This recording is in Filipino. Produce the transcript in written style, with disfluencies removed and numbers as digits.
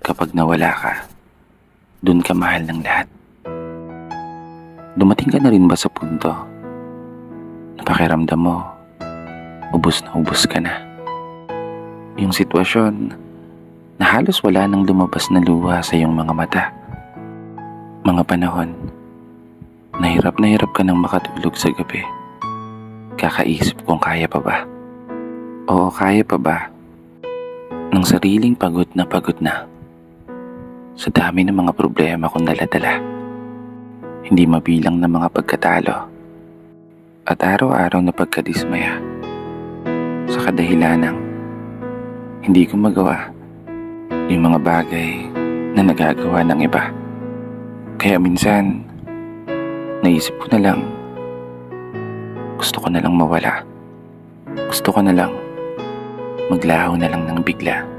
Kapag nawala ka, dun ka mahal ng lahat. Dumating ka na rin ba sa punto na pakiramdam mo, ubos na ubos ka na? Yung sitwasyon na halos wala nang lumabas na luha sa iyong mga mata. Mga panahon na hirap ka nang makatulog sa gabi. Kakaisip kung kaya pa ba. Oo, kaya pa ba ng sariling pagod na sa dami ng mga problema kong daladala. Hindi mabilang na mga pagkatalo at araw-araw na pagkadismaya sa kadahilanang hindi ko magawa yung mga bagay na nagagawa ng iba. Kaya minsan, naisip ko na lang, gusto ko na lang mawala. Gusto ko na lang maglaho na lang ng bigla.